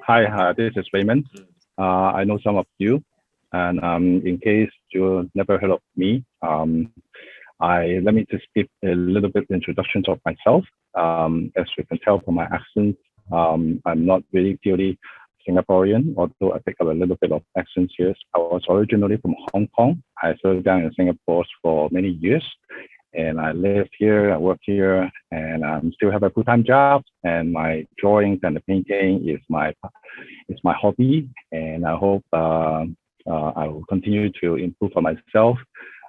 Hi, this is Raymond. I know some of you, and in case you never heard of me, let me just give a little bit introduction of myself. As you can tell from my accent, I'm not really purely Singaporean, although I pick up a little bit of accent here. I was originally from Hong Kong. I settled down in Singapore for many years, and I live here, I work here, and still have a full-time job. And my drawings and the painting is my hobby, and I hope I will continue to improve for myself.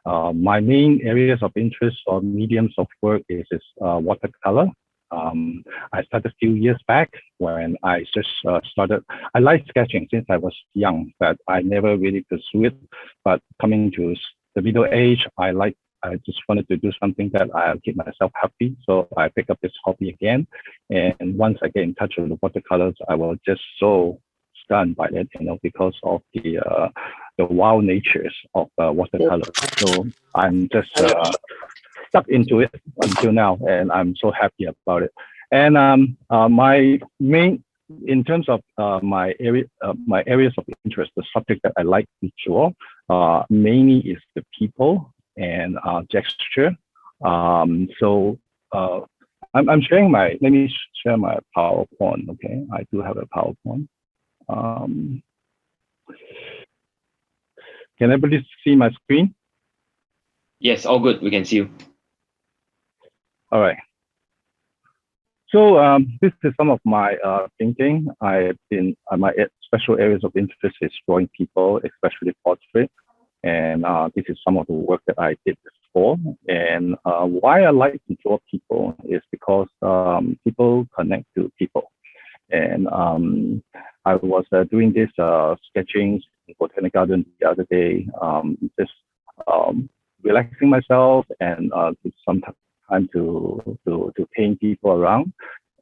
My main areas of interest or mediums of work is watercolor. I started a few years back when I just started. I like sketching since I was young, but I never really pursued it. But coming to the middle age, I just wanted to do something that I'll keep myself happy. So I pick up this hobby again. And once I get in touch with the watercolors, I was just so stunned by it, because of the wild natures of watercolor. So I'm just stuck into it until now, and I'm so happy about it. And my main, in terms of my areas of interest, the subject that I like to draw mainly is the people and gesture. So I'm sharing let me share my PowerPoint. Okay, I do have a PowerPoint. Can everybody see my screen? Yes, all good. We can see you. All right. So this is some of my thinking. I've been my special areas of interest is drawing people, especially portrait, and this is some of the work that I did before. And why I like to draw people is because people connect to people. And I was doing this sketching in Botanic Garden the other day, just relaxing myself and some time to paint people around.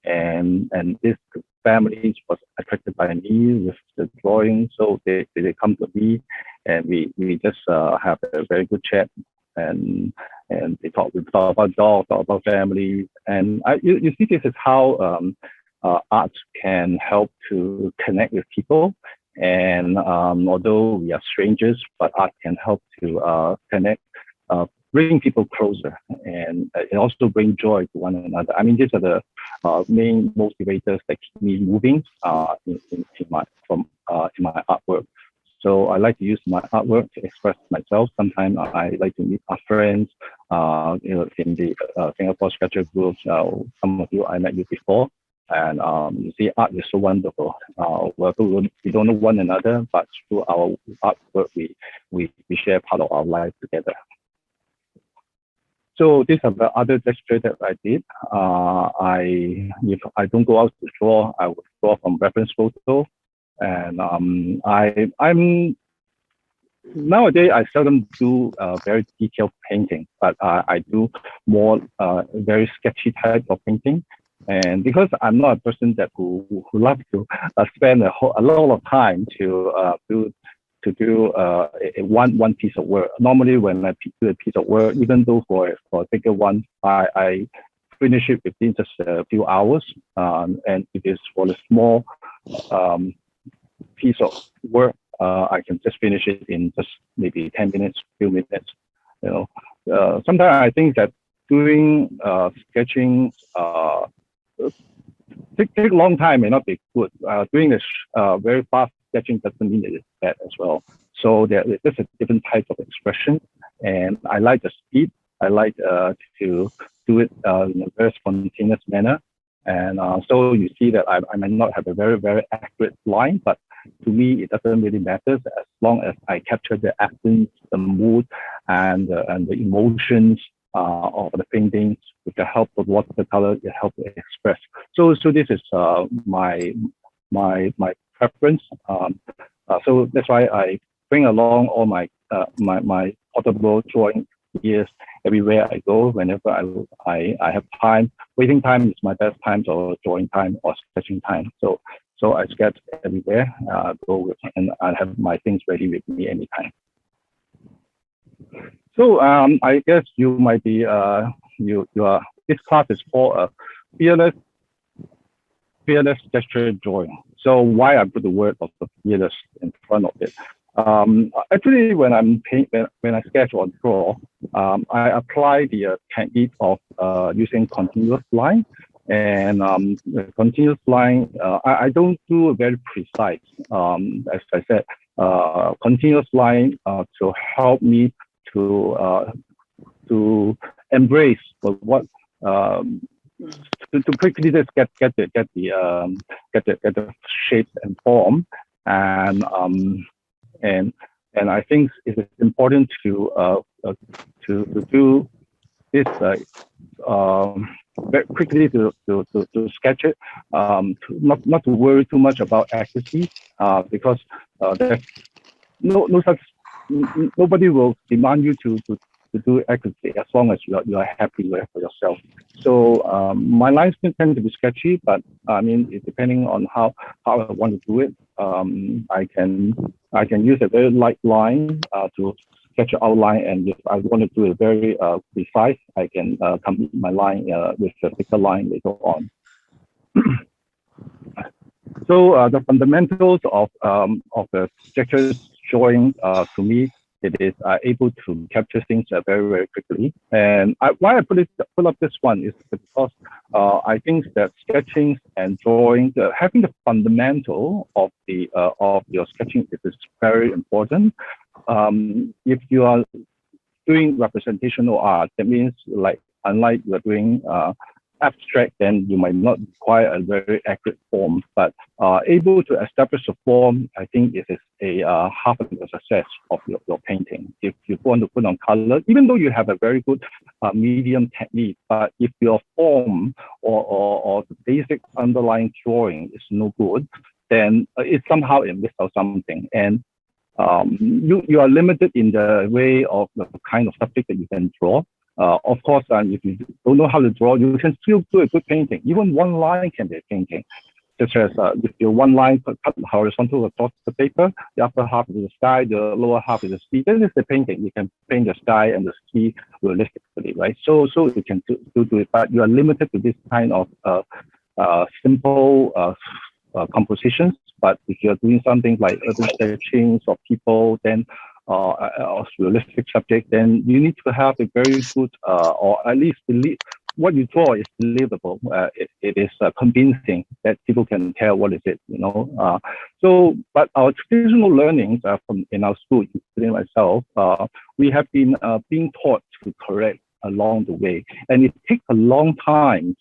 And this family was attracted by me with the drawing, so they come to me, and we just have a very good chat, and we talk about dogs, talk about family, and you see this is how art can help to connect with people. And although we are strangers, but art can help to connect, bring people closer, and it also bring joy to one another. I mean, these are the main motivators that keep me moving in my artwork. So I like to use my artwork to express myself. Sometimes I like to meet our friends, in the Singapore Sketcher group. Some of you I met you before. And you see, art is so wonderful. We don't know one another, but through our artwork, we share part of our life together. So these are the other gestures that I did. If I don't go out to draw, I would draw from reference photo. And I'm nowadays I seldom do very detailed painting, but I do more very sketchy type of painting. And because I'm not a person that who loves to spend a lot of time to do one piece of work. Normally, when I do a piece of work, even though for a bigger one, I finish it within just a few hours. And if it's for a small piece of work, I can just finish it in just maybe 10 minutes, few minutes. Sometimes I think that doing sketching take a long time may not be good. Doing this very fast sketching doesn't mean it is bad as well. So there's a different type of expression, and I like the speed. I like to do it in a very spontaneous manner. And so you see that I might not have a very, very accurate line, but to me, it doesn't really matter as long as I capture the essence, the mood, and the emotions of the paintings with the help of watercolor. It helps to express. So this is my preference. So that's why I bring along all my my portable drawing gears everywhere I go. Whenever I have time, waiting time is my best time, or drawing time or sketching time. So I sketch everywhere. Go with, and I have my things ready with me anytime. So I guess you might be you are. This class is for fearless gesture drawing. So why I put the word of the fearless in front of it? Actually, when when I sketch or draw, I apply the technique of using continuous line. And the continuous line, I don't do a very precise. As I said, continuous line to help me to embrace what to quickly just get the shape and form, and I think it is important to do this very quickly to sketch it, not to worry too much about accuracy, because there's nobody will demand you to do accurately as long as you are happy with for yourself. So my lines tend to be sketchy, but I mean, depending on how I want to do it, I can use a very light line to sketch an outline, and if I want to do it very precise, I can complete my line with a thicker line later on. So the fundamentals of the sketches drawing, to me, it is able to capture things very, very quickly. And why I put up this one is because I think that sketching and drawing, having the fundamental of your sketching is very important. If you are doing representational art, that means like unlike you're doing abstract, then you might not require a very accurate form, but able to establish a form, I think it is a half of the success of your painting. If you want to put on color, even though you have a very good medium technique, but if your form or the basic underlying drawing is no good, then it somehow misses out something. And you are limited in the way of the kind of subject that you can draw. Of course, if you don't know how to draw, you can still do a good painting. Even one line can be a painting, such as if your one line cut horizontal across the paper, the upper half is the sky, the lower half is the sea. This is the painting. You can paint the sky and the sea realistically, right? So you can still do it, but you are limited to this kind of simple compositions. But if you're doing something like urban sketching of people, then or realistic subject, then you need to have a very good, or at least believe what you draw is believable. It is convincing that people can tell what is it, you know. So, but our traditional learnings from in our school, including myself, we have been being taught to correct along the way, and it takes a long time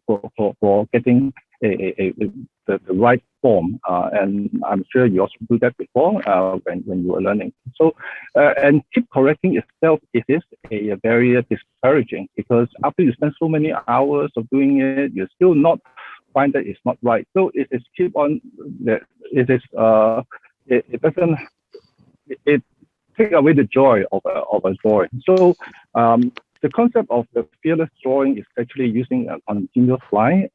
for getting the right form, and I'm sure you also do that before when you were learning. So, and keep correcting itself, it is a very discouraging, because after you spend so many hours of doing it, you still not find that it's not right. So it is keep on. It take away the joy of a drawing. So the concept of the fearless drawing is actually using a continuous line.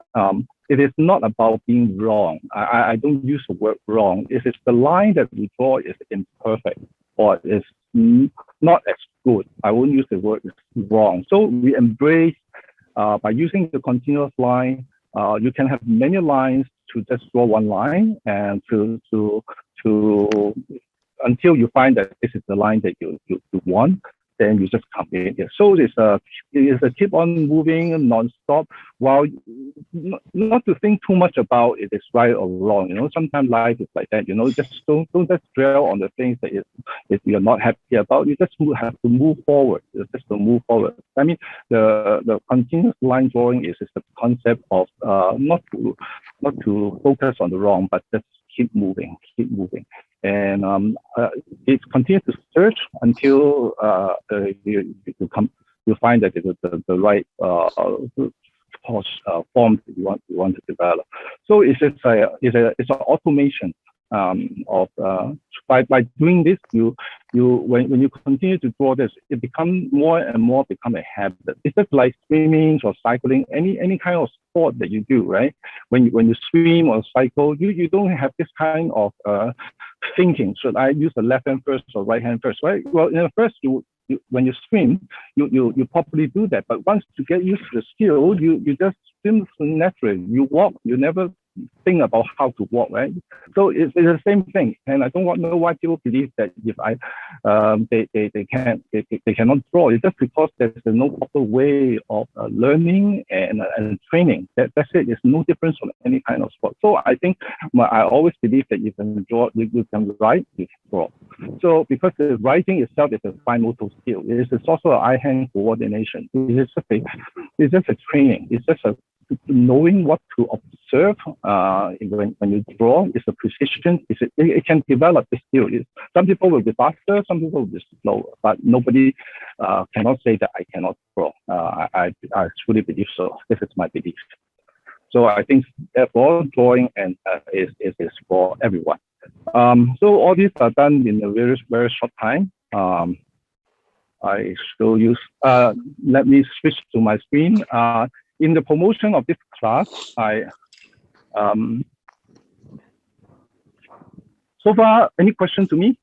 It is not about being wrong. I don't use the word wrong. It is the line that we draw is imperfect or is not as good. I won't use the word wrong. So we embrace by using the continuous line. You can have many lines to just draw one line, and to until you find that this is the line that you want, then you just complete it. So it is a keep on moving non-stop, while not to think too much about it is right or wrong. You know, sometimes life is like that. You know, just don't just dwell on the things that if you're not happy about. You just have to move forward. Just to move forward. I mean, the continuous line drawing is the concept of not to focus on the wrong, but just keep moving. And it continues to search until you find that it is the right form that you want to develop. So it's an automation of by doing this, when you continue to draw this, it becomes more and more become a habit. It's just like swimming or cycling, any kind of sport that you do, right? When you swim or cycle, you don't have this kind of thinking. Should I use the left hand first or right hand first, right? Well, first when you swim, you probably do that. But once you get used to the skill, you just swim naturally. You walk, you never think about how to walk, right? So it's the same thing, and I don't know why people believe that if they cannot draw. It's just because there's no proper way of learning and training. That's it. It's no difference from any kind of sport. So I think I always believe that you can draw, you can write, you can draw. So because the writing itself is a fine motor skill, it's also an eye-hand coordination. It's just a training. It's just a knowing what to observe when you draw. Is a precision. It can develop the skill. Some people will be faster, some people will be slower, but nobody cannot say that I cannot draw. I truly believe so. This is my belief. So I think therefore drawing and is for everyone. So all these are done in a very, very short time. I still use, let me switch to my screen. In the promotion of this class, so far, any question to me?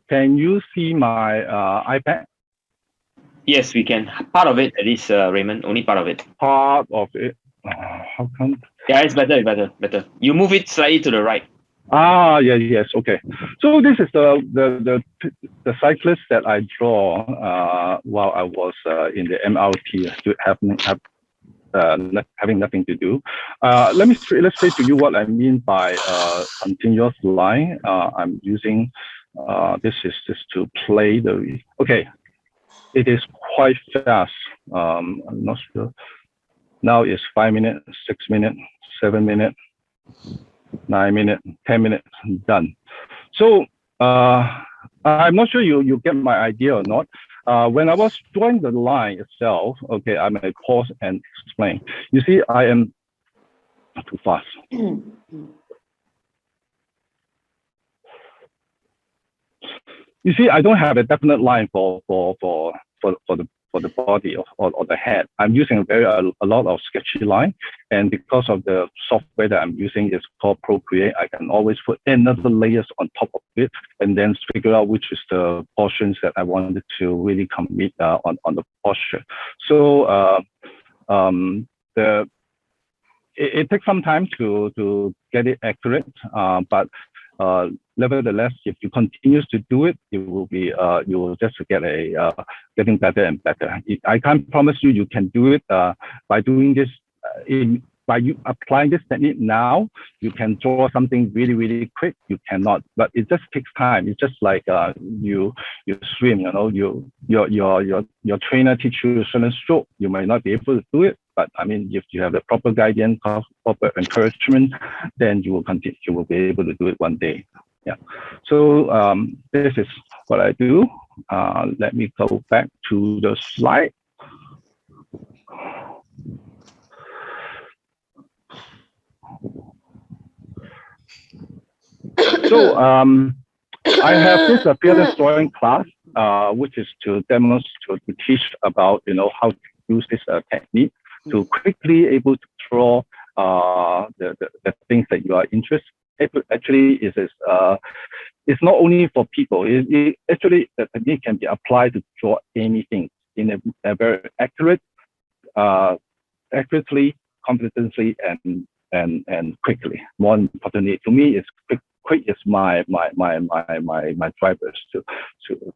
Can you see my iPad? Yes, we can. Part of it, at least, Raymond, only part of it. Part of it. How come? Yeah, it's better. You move it slightly to the right. Yes, okay. So this is the cyclist that I draw while I was in the MRT, having nothing to do. Let me illustrate to you what I mean by continuous line. I'm using this is just to play the. Okay, it is quite fast. I'm not sure. Now it's 5 minutes, 6 minutes, 7 minutes. 9 minutes, 10 minutes, done. So I'm not sure you get my idea or not. When I was drawing the line itself, okay, I may pause and explain. You see, I am too fast. You see, I don't have a definite line for the body or the head. I'm using a lot of sketchy line, and because of the software that I'm using is called Procreate, I can always put another layers on top of it and then figure out which is the portions that I wanted to really commit on the posture. So it takes some time to get it accurate, but nevertheless, if you continue to do it, it will be you will just get getting better and better. I can't promise you can do it by doing this. By you applying this technique now, you can draw something really, really quick. You cannot, but it just takes time. It's just like you swim. You know, your trainer teach you a certain stroke. You might not be able to do it, but I mean, if you have the proper guidance, proper encouragement, then you will continue. You will be able to do it one day. Yeah. So this is what I do. Let me go back to the slide. So I have this fearless drawing class, which is to demonstrate, to teach about how to use this technique to quickly able to draw the things that you are interested. Actually, it's not only for people. Actually, the technique can be applied to draw anything in a very accurately, confidently, and quickly. More importantly, to me, it's quick is my drivers to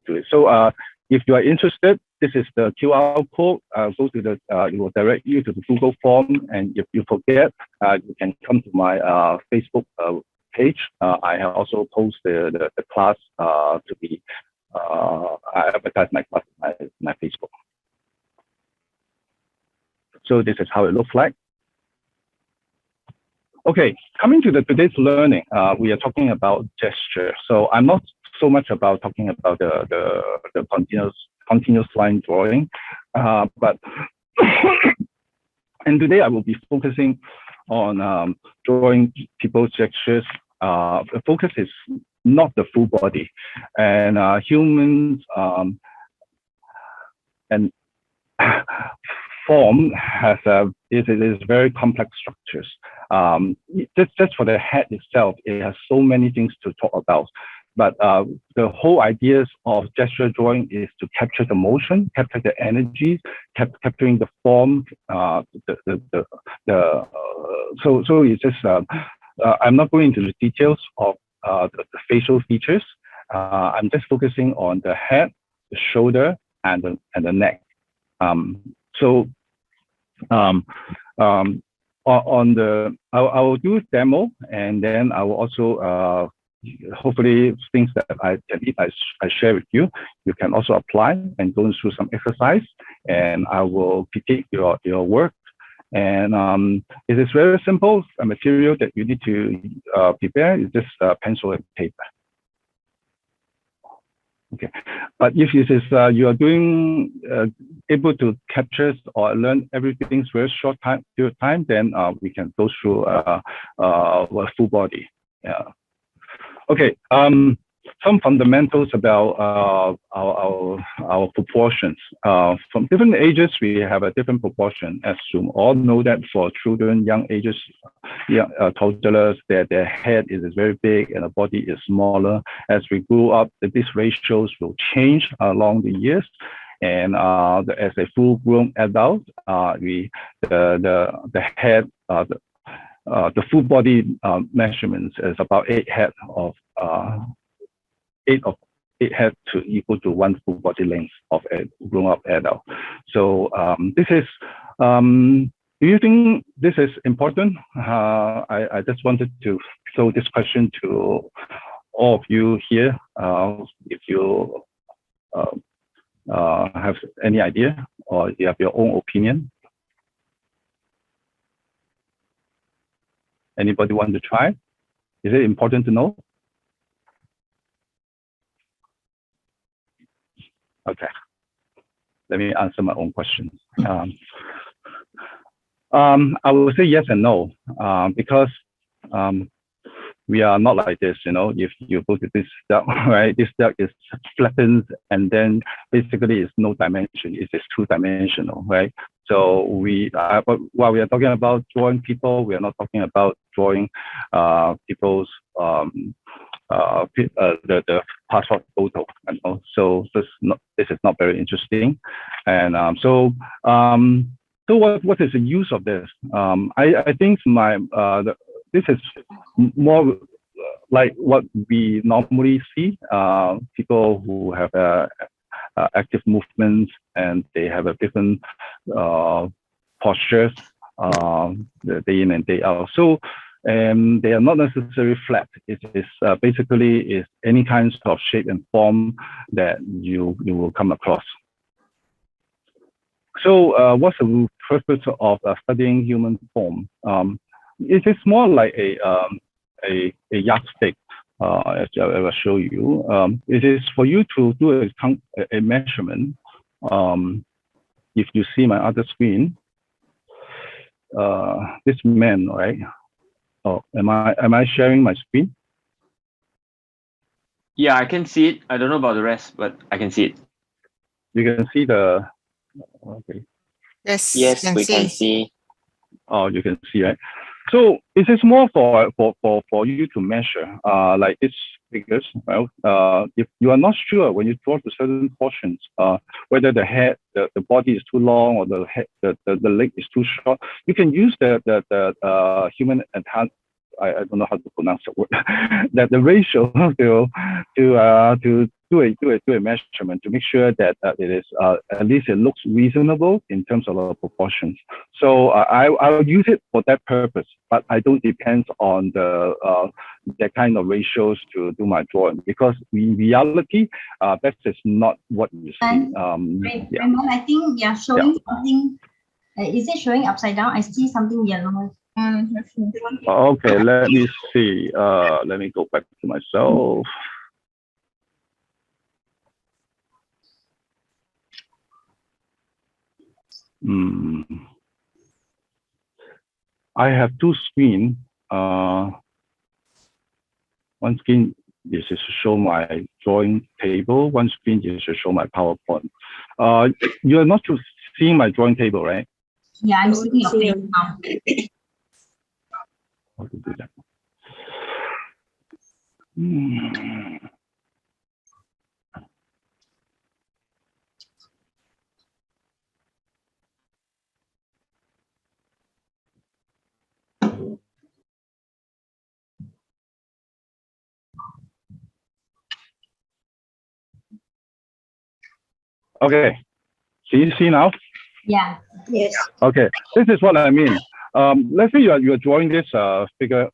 do it. So if you are interested, this is the QR code. Go to the it will direct you to the Google form, and if you forget, you can come to my Facebook page. I have also posted the class to be I advertise my class my Facebook. So this is how it looks like. Okay, coming to today's learning, we are talking about gesture. So I'm not so much about talking about the continuous line drawing, but and today I will be focusing on drawing people's gestures. The focus is not the full body, and humans and form has it is very complex structures. Just for the head itself, it has so many things to talk about. But the whole idea of gesture drawing is to capture the motion, capture the energies, capturing the form. So it's just I'm not going into the details of the facial features. I'm just focusing on the head, the shoulder, and the neck. I will do a demo, and then I will also hopefully things that I share with you, you can also apply and go through some exercise, and I will critique your work. And it is very simple. A material that you need to prepare is just pencil and paper. Okay, but if it is you are doing able to capture or learn everything very short period of time, then we can go through a full body. Yeah. Okay. Some fundamentals about our proportions. From different ages, we have a different proportion. As you all know that for children, young ages, toddlers, their head is very big and the body is smaller. As we grow up, these ratios will change along the years. And as a full-grown adult, the head, the full body measurements is about 8 head of 8 head to equal to 1 full body length of a grown-up adult. So this is. Do you think this is important? I just wanted to throw this question to all of you here. If you have any idea or you have your own opinion. Anybody want to try? Is it important to know? Okay, let me answer my own question. I will say yes and no, because we are not like this, you know. If you go to this duck, right, this duck is flattened and then basically it's no dimension, it is 2-dimensional, right? So but while we are talking about drawing people, we are not talking about drawing people's the passport photo, you know. So this is not very interesting. And so what is the use of this? I think this is more like what we normally see, people who have active movements and they have a different postures day in and day out. So they are not necessarily flat. It is basically any kinds of shape and form that you will come across. So what's the purpose of studying human form? It is more like a yardstick, as I will show you. It is for you to do a measurement. If you see my other screen, this man, right? Oh, am I sharing my screen? Yeah, I can see it. I don't know about the rest, but I can see it. You can see the. Okay. Yes, we can see. Oh, you can see, right? So it is more for you to measure, like these figures. Well, if you are not sure when you draw to certain portions, whether the head, the body is too long or the head, the leg is too short, you can use the human enhanced. I don't know how to pronounce the word. That the ratio to do a measurement to make sure that it is at least it looks reasonable in terms of proportions. So I will use it for that purpose, but I don't depend on that kind of ratios to do my drawing, because in reality that is not what you see. Raymond, I think you're showing something. Is it showing upside down? I see something yellow. Okay, let me see. Let me go back to myself. I have 2 screens. One screen is to show my drawing table. One screen is to show my PowerPoint. You are not seeing my drawing table, right? Yeah, I'm seeing your face now. How to do that? Okay. See now? Yeah. Yes. Okay. This is what I mean. Let's say you're drawing this figure,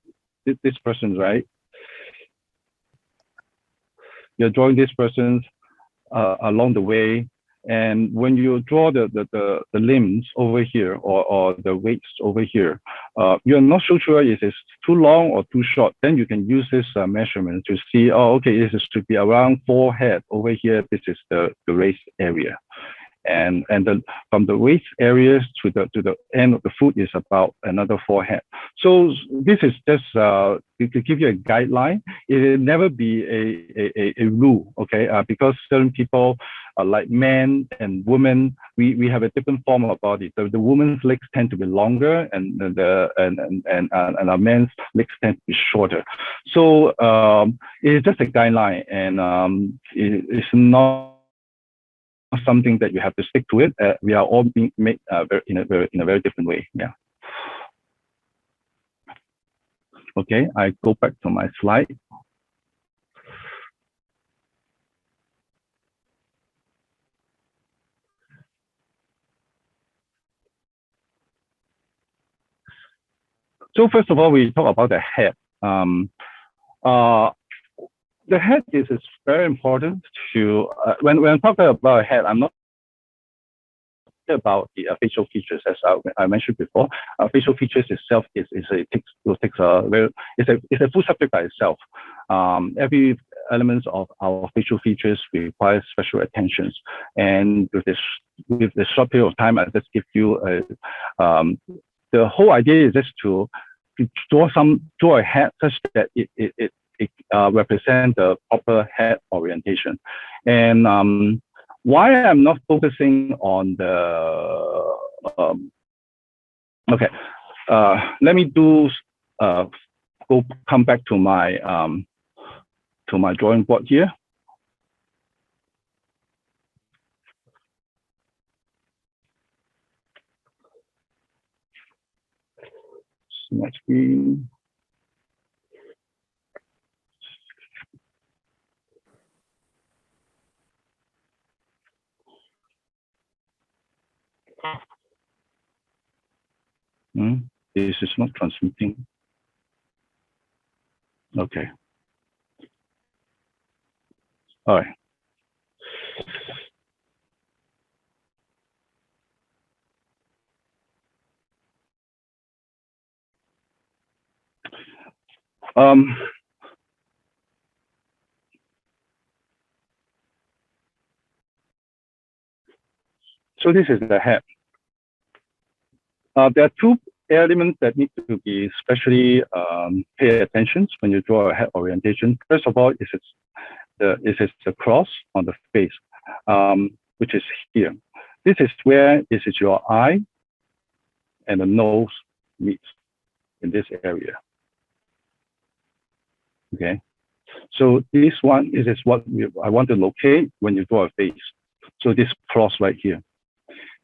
this person, right? You're drawing this person along the way, and when you draw the limbs over here or the weights over here, you're not so sure if it's too long or too short. Then you can use this measurement to see, oh, okay, this should be around 4 head over here. This is the raised area. And from the waist areas to the end of the foot is about another 4 head. So this is just to give you a guideline. It will never be a rule, okay? Because certain people, like men and women, we have a different form of body. The woman's legs tend to be longer, and our men's legs tend to be shorter. So it's just a guideline, and it's not something that you have to stick to it. We are all being made in a very different way. Yeah. Okay, I go back to my slide. So first of all, we talk about the head. The head is very important to, when I'm talking about a head, I'm not talking about the facial features, as I mentioned before. Facial features itself it's a full subject by itself. Every element of our facial features requires special attentions. And with this short period of time, I just give you the whole idea is just to draw a head such that it represent the proper head orientation. And why I'm not focusing on the okay, let me do come back to my drawing board here. My screen. This is not transmitting. Okay. All right. So this is the head. There are two elements that need to be especially pay attention when you draw a head orientation. First of all, is the cross on the face, which is here. This is where your eye and the nose meets in this area. Okay, so this one is what I want to locate when you draw a face. So this cross right here.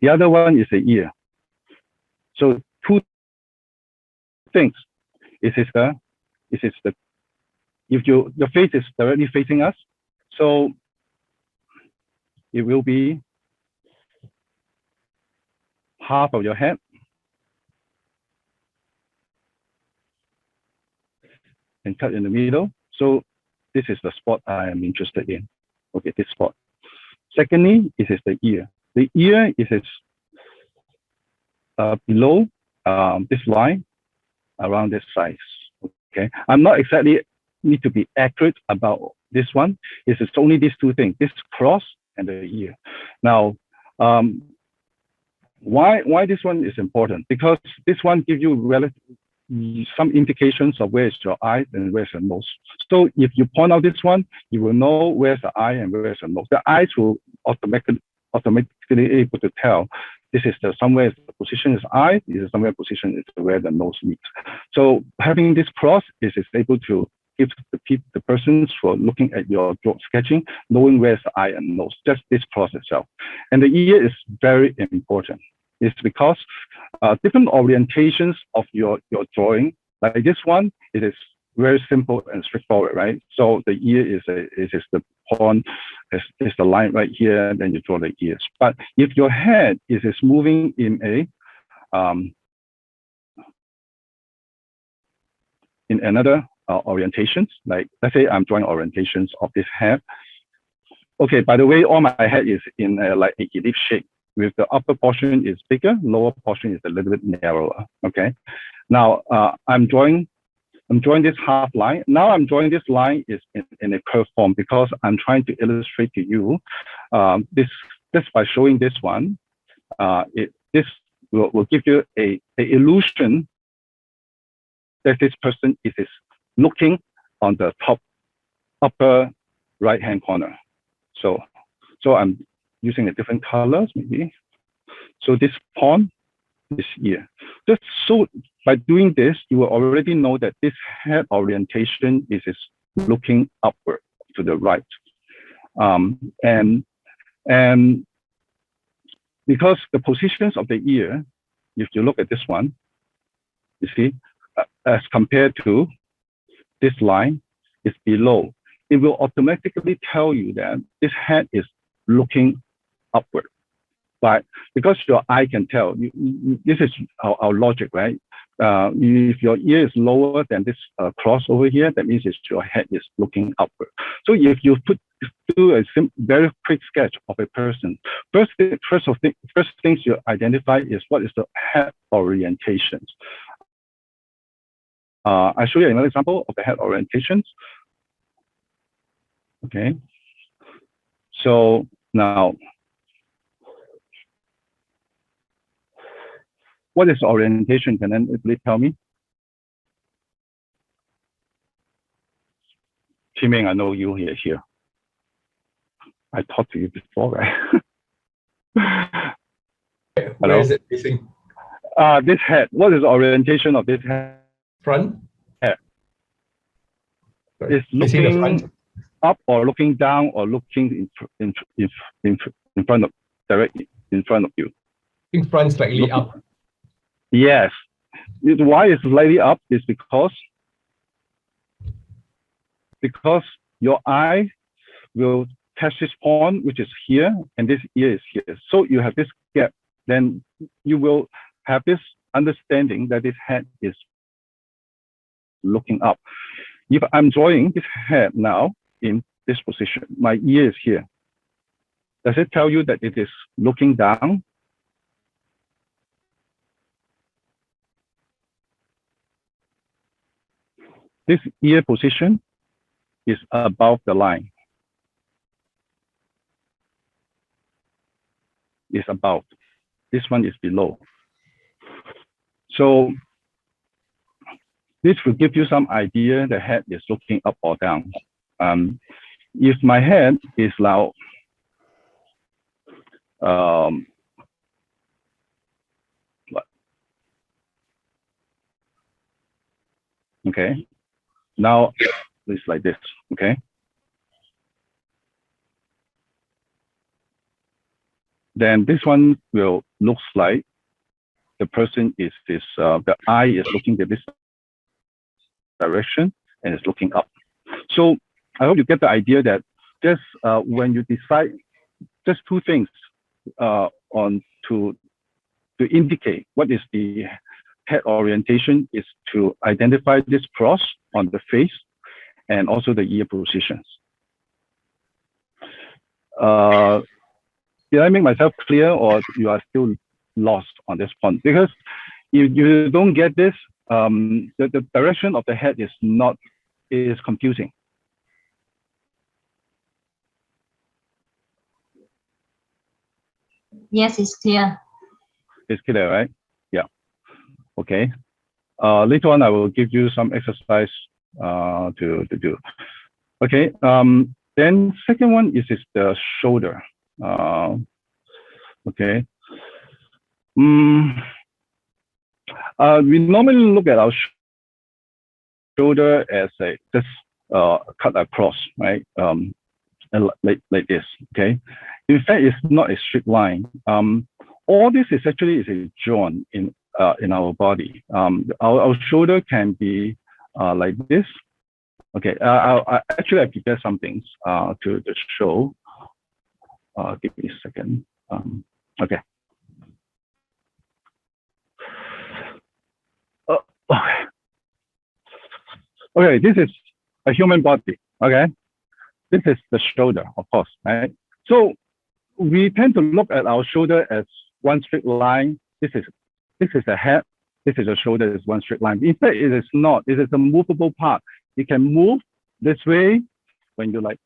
The other one is the ear. So two things. If your face is directly facing us, so it will be half of your head and cut in the middle. So this is the spot I am interested in. Okay, this spot. Secondly, this is the ear. The ear is below this line, around this size. Okay, I'm not exactly need to be accurate about this one. It's only these two things: this cross and the ear. Now, why this one is important? Because this one gives you some indications of where's your eyes and where's your nose. So if you point out this one, you will know where's the eye and where's the nose. The eyes will automatically able to tell this is somewhere the position is eye, this is somewhere position is where the nose meets. So having this cross is able to give the persons who are looking at your sketching, knowing where's the eye and nose, just this cross itself. And the ear is very important. It's because different orientations of your drawing, like this one, it is very simple and straightforward, right? So the ear is the point, is the line right here, and then you draw the ears. But if your head is moving in another orientations, like let's say I'm drawing orientations of this head. Okay, by the way, all my head is in like a ellipse shape, with the upper portion is bigger, lower portion is a little bit narrower. Okay, now I'm drawing this half line. Now I'm drawing this line is in a curve form because I'm trying to illustrate to you this by showing this one. This will give you a illusion that this person is looking on the top upper right hand corner. So I'm using a different colors maybe. So this pawn, this ear. Just so by doing this, you will already know that this head orientation is looking upward to the right. And because the positions of the ear, if you look at this one, you see, as compared to this line, is below. It will automatically tell you that this head is looking upward. But because your eye can tell, this is our logic, right? If your ear is lower than this cross over here, that means your head is looking upward. So if you do a very quick sketch of a person, first things you identify is what is the head orientations. I'll show you another example of the head orientations. Okay. So now, what is orientation? Can anybody tell me? Timing, I know you here. I talked to you before, right? Where is it facing? This head. What is the orientation of this head? Front? Head. Sorry. It's looking up or looking down or looking in front of, directly in front of you. I think front slightly up. Yes. Why it's slightly up is because your eye will catch this point, which is here, and this ear is here. So you have this gap. Then you will have this understanding that this head is looking up. If I'm drawing this head now in this position, my ear is here. Does it tell you that it is looking down? This ear position is above the line. Is above. This one is below. So this will give you some idea the head is looking up or down. If my head is now okay, now it's like this, okay? Then this one will look like the person is the eye is looking at this direction and is looking up. So I hope you get the idea that just when you decide, just two things to indicate what is the head orientation is to identify this cross on the face and also the ear positions. Did I make myself clear, or you are still lost on this point? Because if you don't get this, the direction of the head is confusing. Yes, it's clear. It's clear, right? Yeah. Okay. Later on, I will give you some exercise to do. Okay. Then second one is the shoulder. Okay. We normally look at our shoulder as just cut across, right? Like this. Okay. In fact, it's not a straight line. All this is actually a joint in our body. Our shoulder can be like this, Okay, actually I prepared some things to show. Give me a second. Okay. Okay. Okay, this is a human body. Okay, this is the shoulder, of course, right? So we tend to look at our shoulder as one straight line. This is the head. This is the shoulder, is one straight line. In fact, it is not. It is a movable part. It can move this way when you like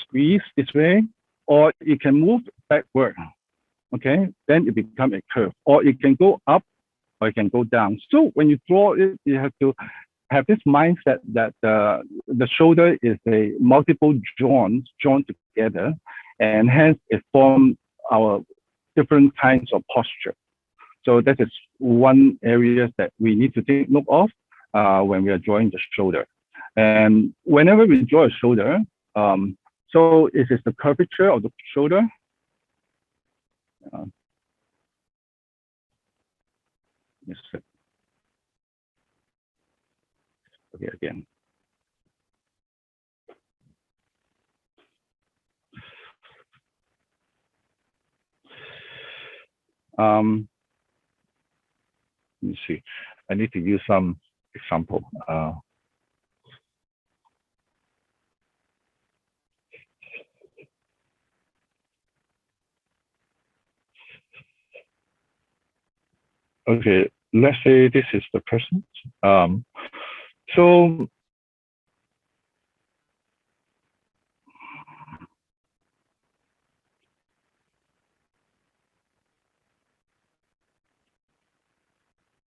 squeeze this way, or it can move backward. Okay, then it becomes a curve, or it can go up, or it can go down. So when you draw it, you have to have this mindset that the shoulder is a multiple joints joined together, and hence it forms our different kinds of posture. So that is one area that we need to take note of when we are drawing the shoulder. And whenever we draw a shoulder, so it is the curvature of the shoulder. Yes. Okay, again. Let me see. I need to use some example. Okay, let's say this is the person. So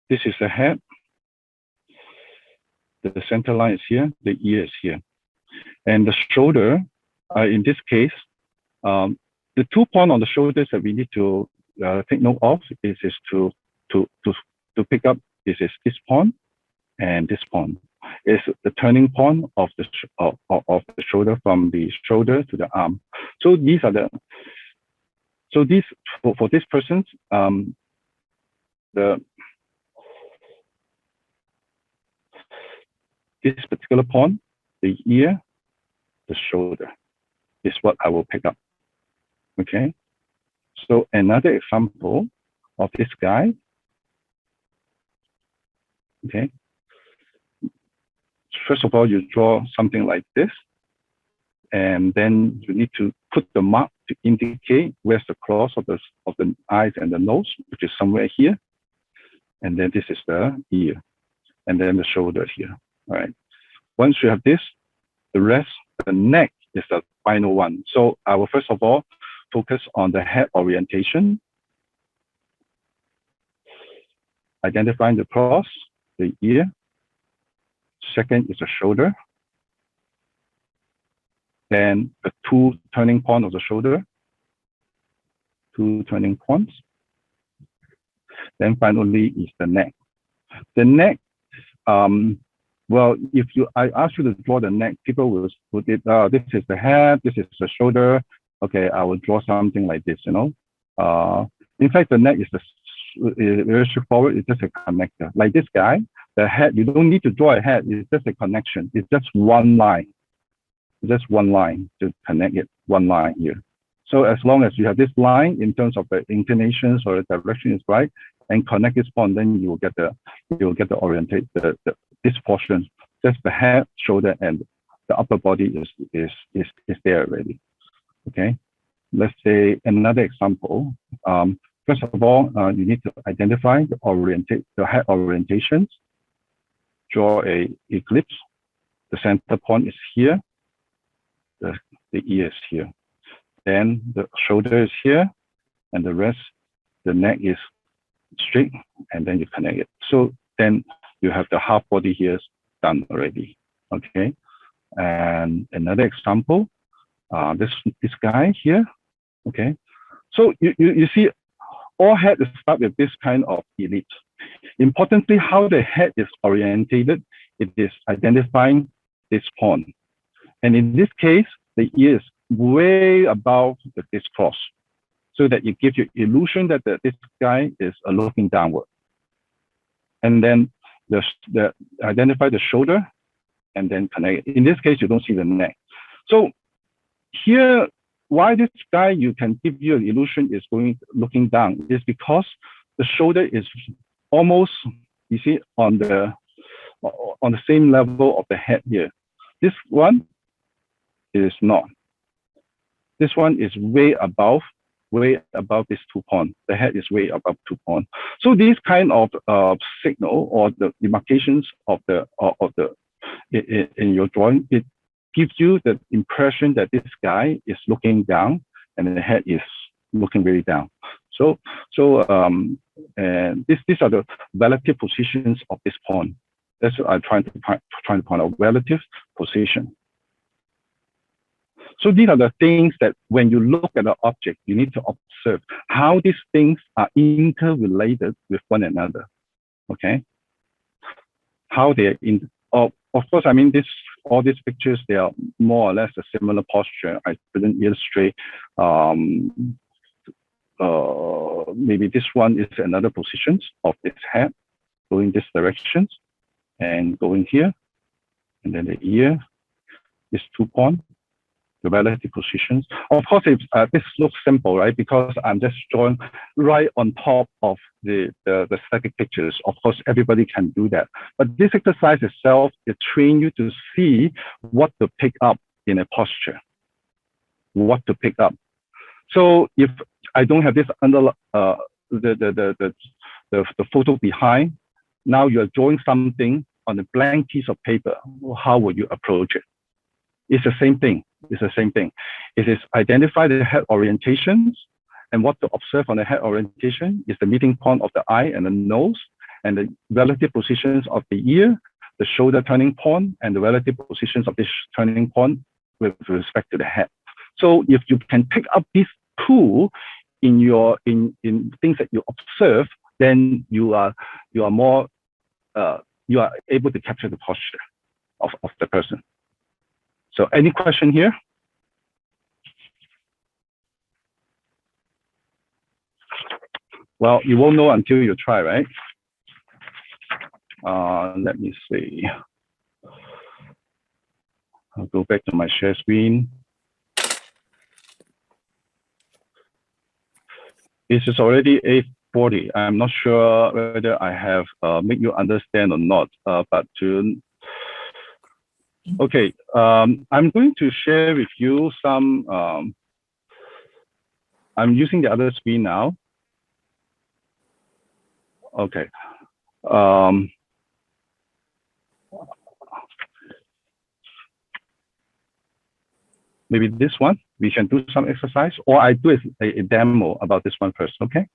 this is the head. The center line is here. The ear is here, and the shoulder. In this case, the 2 points on the shoulders that we need to take note of is to pick up. This is this point and this point. Is the turning point of the shoulder, from the shoulder to the arm. So these are the. So these for this person, this particular point, the ear, the shoulder, is what I will pick up. Okay. So another example of this guy. Okay. First of all, you draw something like this, and then you need to put the mark to indicate where's the cross of the eyes and the nose, which is somewhere here. And then this is the ear, and then the shoulder here. All right. Once you have this, the rest, the neck is the final one. So I will first of all focus on the head orientation, identifying the cross, the ear. Second is the shoulder. Then the 2 turning points of the shoulder, 2 turning points. Then finally is the neck. The neck, well, if I ask you to draw the neck, people will put it, this is the head, this is the shoulder. Okay, I will draw something like this, you know. In fact, the neck is very straightforward. It's just a connector. Like this guy, the head, you don't need to draw a head. It's just a connection. It's just one line. Just one line to connect it, one line here. So as long as you have this line in terms of the inclinations or the direction is right, and connect this point, then you will get the orientate this portion. Just the head, shoulder, and the upper body is there already. Okay. Let's say another example. First of all, you need to identify the head orientations. Draw a ellipse. The center point is here. The ear is here. Then the shoulder is here, and the rest, the neck is straight, and then you connect it. So then you have the half body here done already. Okay. And another example, this guy here. Okay. So you see, all head is start with this kind of ellipse. Importantly, how the head is orientated, it is identifying this point. And in this case, the ear is way above this cross, so that it gives you illusion that this guy is looking downward. And then identify the shoulder. and then connect. In this case, you don't see the neck. So here, why this guy you can give you an illusion is looking down is because the shoulder is almost, you see, on the same level of the head here. This one is not. This one is way above this 2 point. The head is way above 2 point. So this kind of signal or the demarcations of the in your drawing, it gives you the impression that this guy is looking down and the head is looking really down. So and these are the relative positions of this point. That's what I'm trying to point out, relative position. So these are the things that when you look at the object, you need to observe how these things are interrelated with one another. Okay, how they are in. Of course, I mean all these pictures, they are more or less a similar posture. I couldn't illustrate. Maybe this one is another positions of this head going this directions and going here, and then the ear is 2 point. The relative positions. Of course, this looks simple, right? Because I'm just drawing right on top of the static pictures. Of course, everybody can do that. But this exercise itself, it trains you to see what to pick up in a posture. What to pick up. So if I don't have this under the photo behind, now you're drawing something on a blank piece of paper. How will you approach it? It's the same thing. It's the same thing. It is identify the head orientations, and what to observe on the head orientation is the meeting point of the eye and the nose, and the relative positions of the ear, the shoulder turning point, and the relative positions of this turning point with respect to the head. So if you can pick up these two in your in things that you observe, then you are more you are able to capture the posture of the person. So any question here? Well, you won't know until you try, right? Let me see. I'll go back to my share screen. This is already 8:40. I'm not sure whether I have made you understand or not, but to okay, I'm going to share with you some, I'm using the other screen now. Okay. Maybe this one, we can do some exercise, or I do a demo about this one first, okay?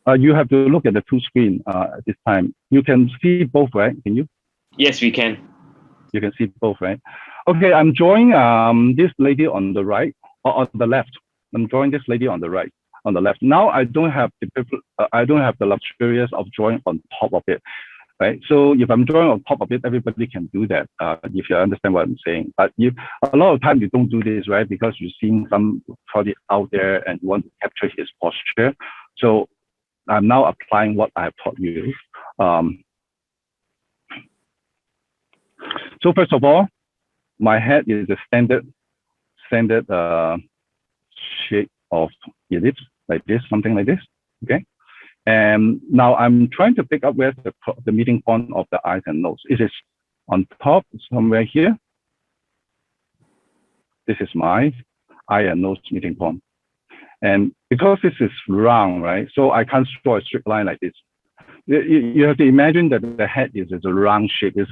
You have to look at the two screens at this time. You can see both, right? Can you? Yes, we can. You can see both, right? Okay, I'm drawing this lady on the right, or on the left. I'm drawing this lady on the right, on the left. Now I don't have the luxurious of drawing on top of it, right? So if I'm drawing on top of it, everybody can do that, if you understand what I'm saying. But a lot of times you don't do this, right? Because you've seen some project out there and you want to capture his posture. So I'm now applying what I have taught you. So first of all, my head is a standard shape of ellipse, like this, something like this, okay? And now I'm trying to pick up where the meeting point of the eyes and nose. It is on top, somewhere here. This is my eye and nose meeting point. And because this is round, right? So I can't draw a straight line like this. You have to imagine that the head is a round shape. It's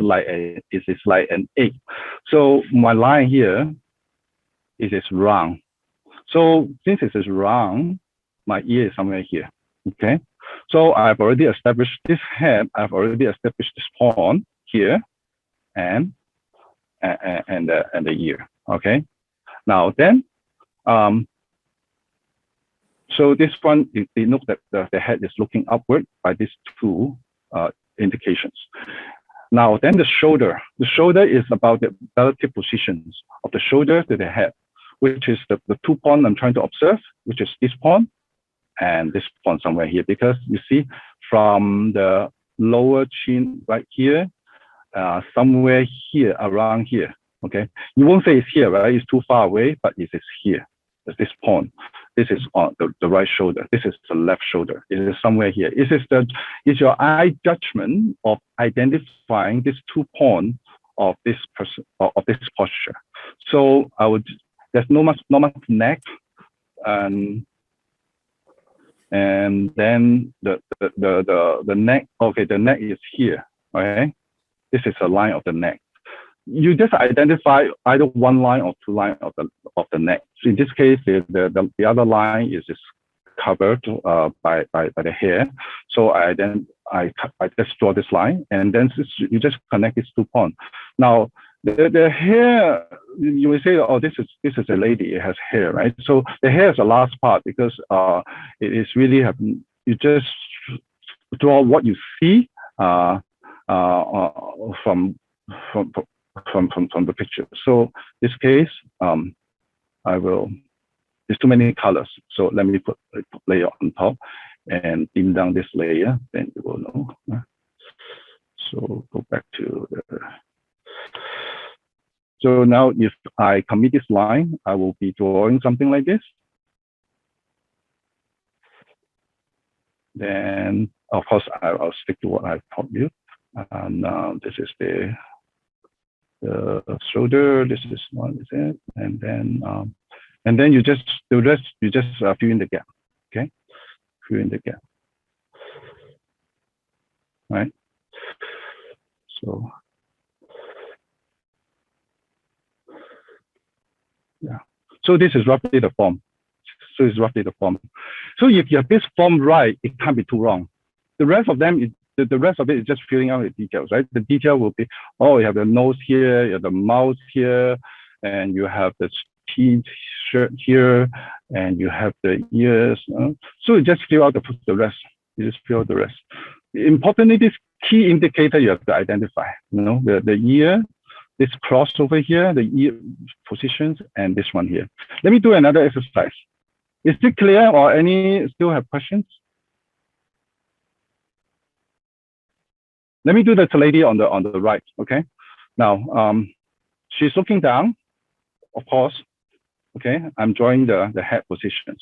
like an egg. So my line here is round. So since it is round, my ear is somewhere here. Okay. So I've already established this head. I've already established this point here, and the ear. Okay. Now then, so this one, they note that the head is looking upward by these two indications. Now then the shoulder. The shoulder is about the relative positions of the shoulder to the head, which is the 2 point I'm trying to observe, which is this point and this pawn somewhere here, because you see from the lower chin right here, somewhere here, around here, okay? You won't say it's here, right? It's too far away, but it is here. There's this pawn. This is on the right shoulder. This is the left shoulder. It is somewhere here. Is your eye judgment of identifying this two pawn of this person, of this posture. So there's not much neck, and then the neck. Okay, the neck is here. Okay, this is a line of the neck. You just identify either one line or two lines of the neck. So in this case, the other line is just covered by the hair. So I just draw this line, and then you just connect these two pawns. Now the hair, you will say, oh, this is a lady. It has hair, right? So the hair is the last part, because it is really you just draw what you see from the picture. So this case, there's too many colors. So let me put a layer on top and dim down this layer, then you will know. So go back to so now if I commit this line, I will be drawing something like this. Then of course I'll stick to what I taught you. And this is the shoulder. This is one, is it? And then you just fill in the gap. Okay, fill in the gap. Right. So yeah. So this is roughly the form. So if you have this form right, it can't be too wrong. The rest of them, the rest of it is just filling out the details, right? The detail will be, oh, you have the nose here, you have the mouth here, and you have the teeth here, and you have the ears. So you just fill out the rest. You just fill out the rest. Importantly, this key indicator you have to identify. You know, the ear, this cross over here, the ear positions, and this one here. Let me do another exercise. Is it clear, or any still have questions? Let me do the lady on the right. Okay. Now, she's looking down, of course. Okay. I'm drawing the head positions.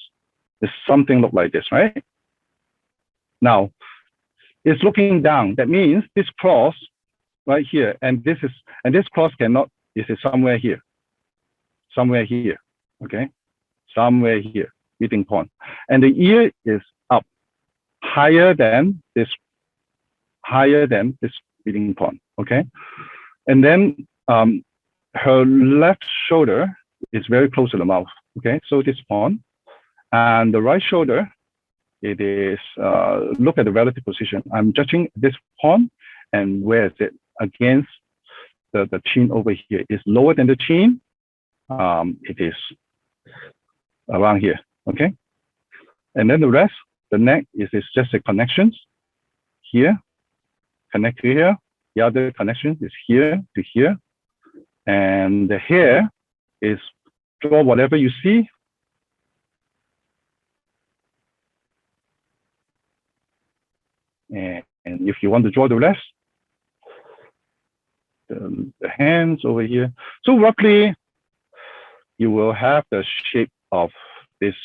It's something look like this, right? Now, it's looking down. That means this cross right here, and this cross cannot. This is somewhere here. Somewhere here. Okay. Somewhere here. Meeting point, and the ear is up, higher than this meeting point. Okay, and then her left shoulder is very close to the mouth. Okay, so this point, and the right shoulder, it is look at the relative position. I'm judging this point, and where is it against the chin over here? It's lower than the chin. It is around here. Okay, and then the rest, the neck is just the connections here, connect to here. The other connection is here to here, and the hair is draw whatever you see. And if you want to draw the rest, the hands over here. So roughly, you will have the shape of this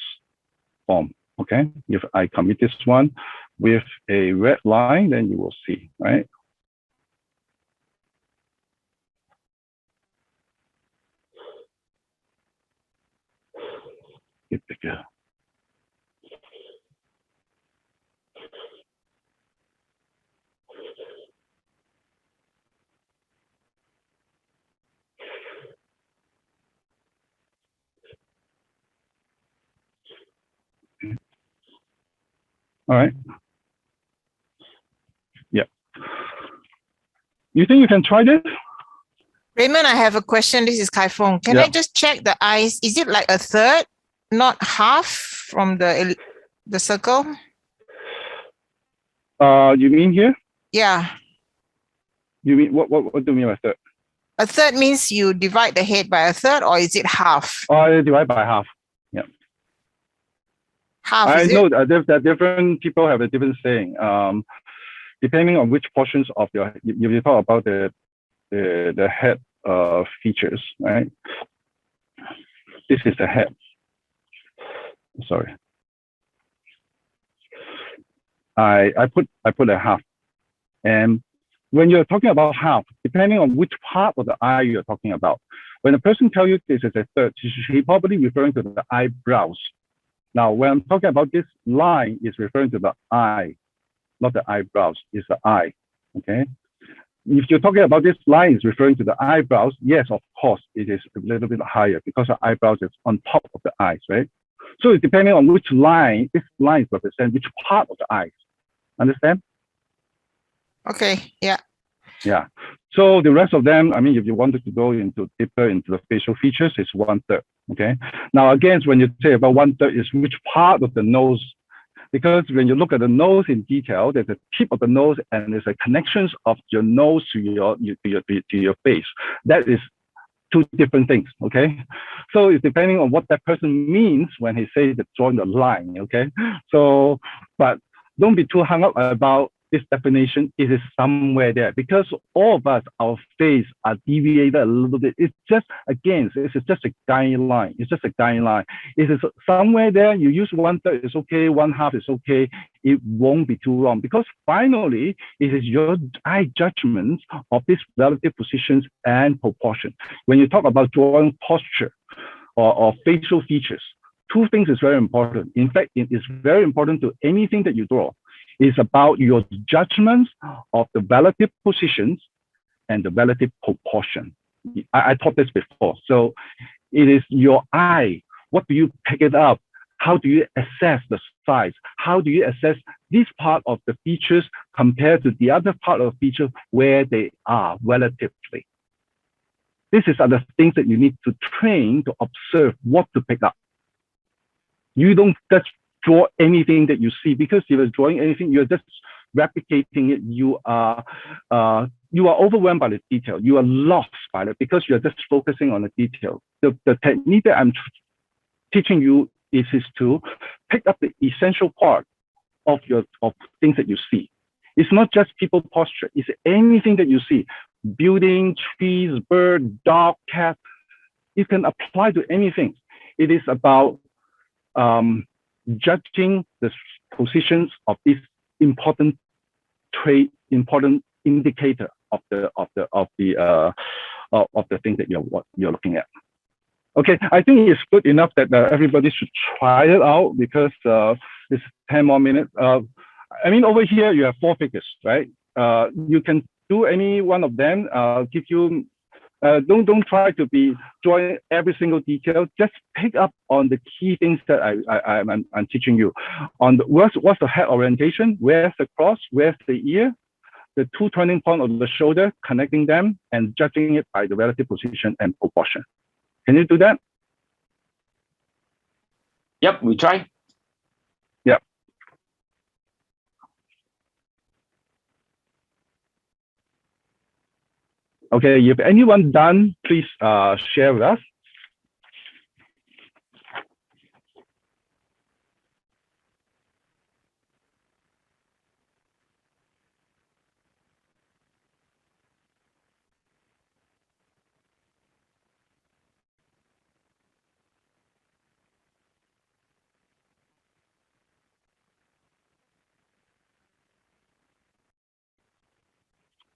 form. Okay, if I commit this one with a red line, then you will see, right? Get bigger. All right. Yeah. You think you can try this? Raymond, I have a question. This is Kai Fong. Can I just check the eyes? Is it like a third, not half from the circle? You mean here? Yeah. You mean what do you mean by third? A third means you divide the head by a third, or is it half? I divide by half. Yeah. Half, I is know it? that different people have a different saying. Depending on which portions of your, you talk about the head features, right? This is the head. Sorry. I put a half. And when you're talking about half, depending on which part of the eye you're talking about, when a person tells you this is a third, he's probably referring to the eyebrows. Now, when I'm talking about this line, is referring to the eye, not the eyebrows, it's the eye, okay? If you're talking about this line is referring to the eyebrows, yes, of course, it is a little bit higher because the eyebrows is on top of the eyes, right? So it's depending on which line, this line represents which part of the eyes. Understand? Okay, yeah. Yeah. So the rest of them, I mean, if you wanted to go into deeper into the facial features, it's 1/3. Okay. Now, again, when you say about 1/3 is which part of the nose, because when you look at the nose in detail, there's a tip of the nose and there's a connections of your nose to your face. That is two different things. Okay. So it's depending on what that person means when he says that drawing the line. Okay. So, but don't be too hung up about this definition. It is somewhere there because all of us, our face are deviated a little bit. It's just, again, this is just a guideline. It's just a guideline. It is somewhere there. You use 1/3 is okay, 1/2 is okay. It won't be too wrong because finally, it is your eye judgments of these relative positions and proportion. When you talk about drawing posture or facial features, two things is very important. In fact, it is very important to anything that you draw. It's about your judgments of the relative positions and the relative proportion. I taught this before. So it is your eye. What do you pick it up? How do you assess the size? How do you assess this part of the features compared to the other part of the feature where they are relatively? These are the things that you need to train to observe what to pick up. You don't just draw anything that you see because if you're drawing anything, you're just replicating it. You are overwhelmed by the detail. You are lost by it because you're just focusing on the detail. The technique that I'm teaching you is to pick up the essential part of things that you see. It's not just people posture. It's anything that you see. Building, trees, bird, dog, cat. You can apply to anything. It is about judging the positions of this important trait, important indicator of the thing that you're looking at. Okay, I think it's good enough that everybody should try it out because it's 10 more minutes. I mean, over here you have 4 figures, right? You can do any one of them. Give you. Don't try to be drawing every single detail. Just pick up on the key things that I'm teaching you. On what's the head orientation? Where's the cross? Where's the ear? The 2 turning points of the shoulder, connecting them and judging it by the relative position and proportion. Can you do that? Yep, we try. Yep. Okay, if anyone done, please share with us.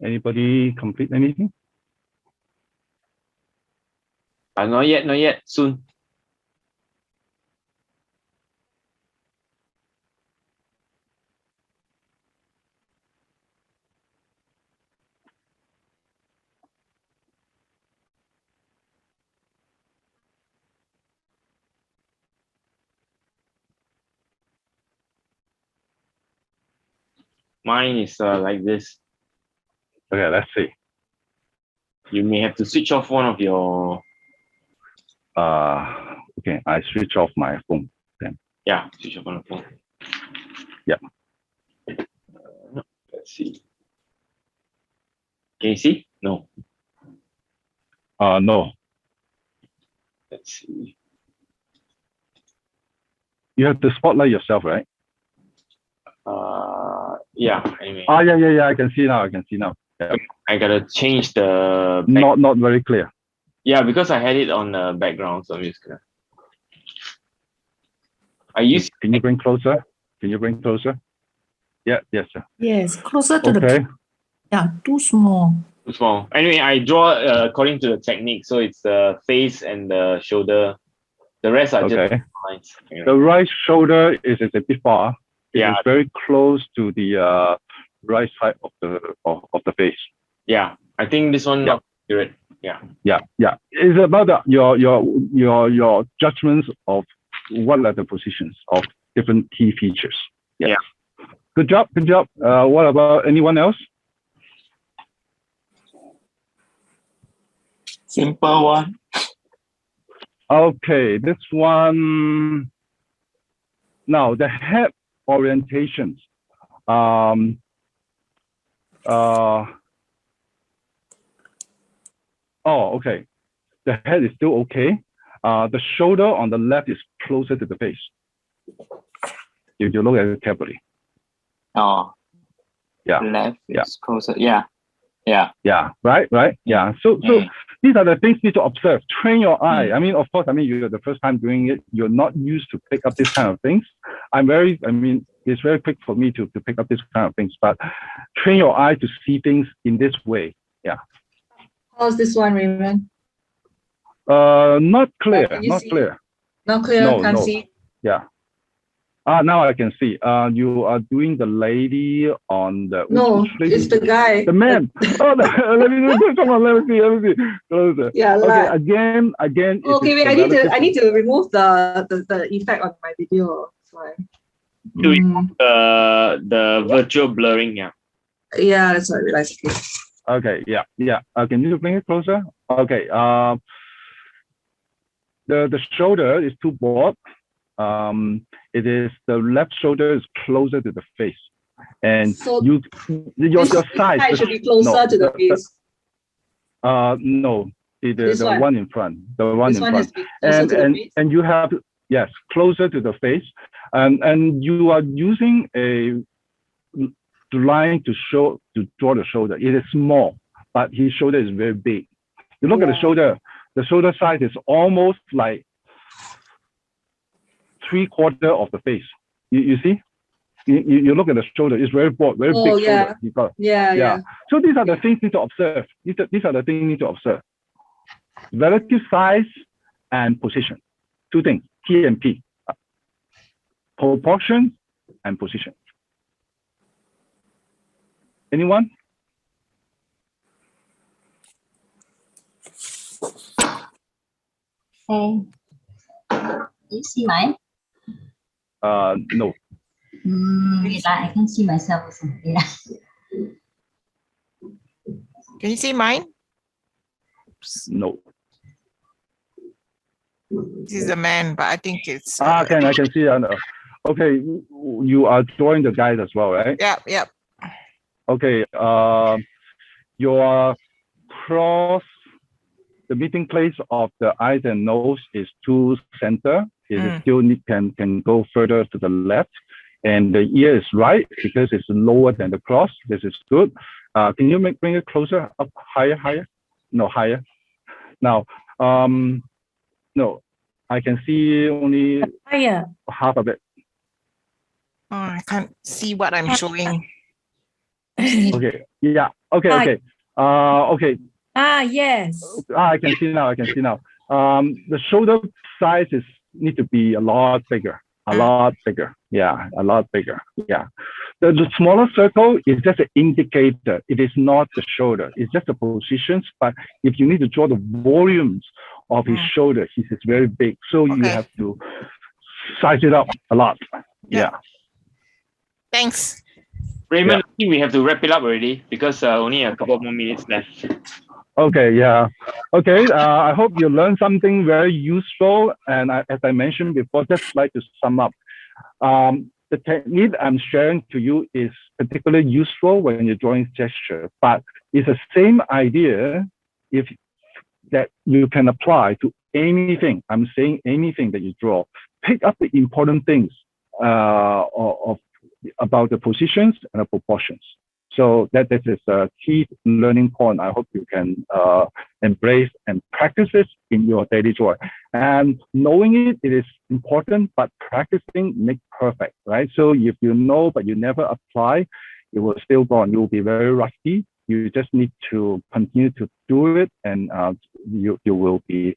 Anybody complete anything? Not yet. Soon. Mine is like this. Okay, let's see. You may have to switch off one of your. Okay, I switch off my phone then. Yeah, switch off on the phone. Yeah. Let's see. Can you see? No. No. Let's see. You have to spotlight yourself, right? Yeah. Anyway, Yeah. I can see now. Yeah. I gotta change the Not very clear. Yeah, because I had it on the background, so I'm just gonna. Can you bring closer? Yeah, yes, sir. Yes, closer to Okay. too small. Too small. Anyway, I draw according to the technique, so it's the face and the shoulder. The rest are just lines. Anyway. The right shoulder is a bit far. It Yeah. is very close to the right side of the face. Yeah, I think this one not accurate. Yeah. It's about your judgments of what are the positions of different key features. Yes. Yeah. Good job. What about anyone else? Simple one. Okay, this one. Now the head orientations. Okay. The head is still okay. The shoulder on the left is closer to the face. If you look at it carefully. Oh. Yeah. Left is closer. Yeah. Right. Yeah. So these are the things you need to observe. Train your eye. I mean, of course, you're the first time doing it. You're not used to pick up this kind of things. It's very quick for me to pick up this kind of things, but train your eye to see things in this way. Yeah. How's this one, Raymond? Not clear. Not clear. Can't see. Yeah. Now I can see. You are doing the lady on the. No, it's the guy. The man. Let me see. Closer. Yeah. Okay. Again. Okay. Wait. I need to remove the effect on my video. Sorry. The virtual blurring. Yeah. Yeah. That's what I realized. Okay. Yeah. Can you bring it closer? Okay. The shoulder is too broad. It is the left shoulder is closer to the face, and so your size should be closer to the face. No, the one in front, and you have closer to the face, and you are using a line to draw the shoulder. It is small, but his shoulder is very big. You look at the shoulder. The shoulder size is almost like 3/4 of the face. You see? You look at the shoulder, it's very broad, very big shoulder. Yeah. So these are the things you need to observe. These are the things you need to observe. Relative size and position. Two things, T and P. Proportion and position. Anyone? Okay. You see mine? No. I can see myself also. Yeah. Can you see mine? No. This is a man, but I think it's. I can see. Okay, you are drawing the guide as well, right? Yep. Okay. Your cross. The meeting place of the eyes and nose is too center. It still can go further to the left, and the ear is right because it's lower than the cross. This is good. Can you bring it closer, up, higher? No, higher. Now, no, I can see only half of it. Oh, I can't see what I'm showing. Okay. Yeah. Okay. Okay. Yes. I can see now. The shoulder size need to be a lot bigger. Yeah, a lot bigger. Yeah. The smaller circle is just an indicator. It is not the shoulder. It's just the positions. But if you need to draw the volumes of his shoulder, he's very big. So you have to size it up a lot. Yeah. Thanks. Raymond, I think we have to wrap it up already because only a couple more minutes left. Okay, yeah. Okay, I hope you learned something very useful. And as I mentioned before, just like to sum up. The technique I'm sharing to you is particularly useful when you're drawing gesture, but it's the same idea that you can apply to anything. I'm saying anything that you draw. pick up the important things about the positions and the proportions. So this is a key learning point. I hope you can embrace and practice it in your daily joy. And knowing it is important, but practicing makes perfect, right? So if you know, but you never apply, it will still go on. You will be very rusty. You just need to continue to do it, and you will be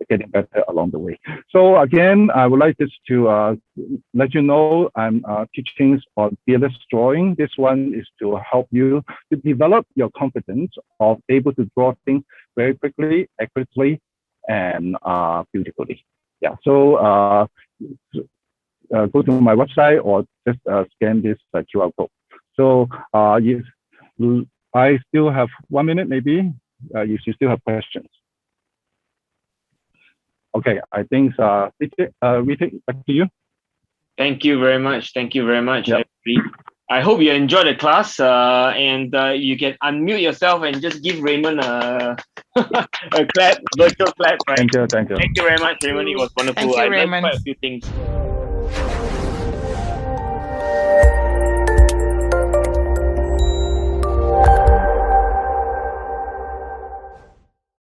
getting better along the way. So again, I would like just to let you know I'm teaching on fearless drawing. This one is to help you to develop your confidence of able to draw things very quickly, accurately, and beautifully. Yeah. So go to my website or just scan this QR code. So yes, I still have 1 minute, maybe. You should still have questions. Okay, I think Whee Teck, back to you. Thank you very much. Thank you very much. Yep. I hope you enjoyed the class, and you can unmute yourself and just give Raymond a clap, virtual clap. Right? Thank you. Thank you very much, Raymond. It was wonderful. Thank you, I learned Raymond. quite a few things.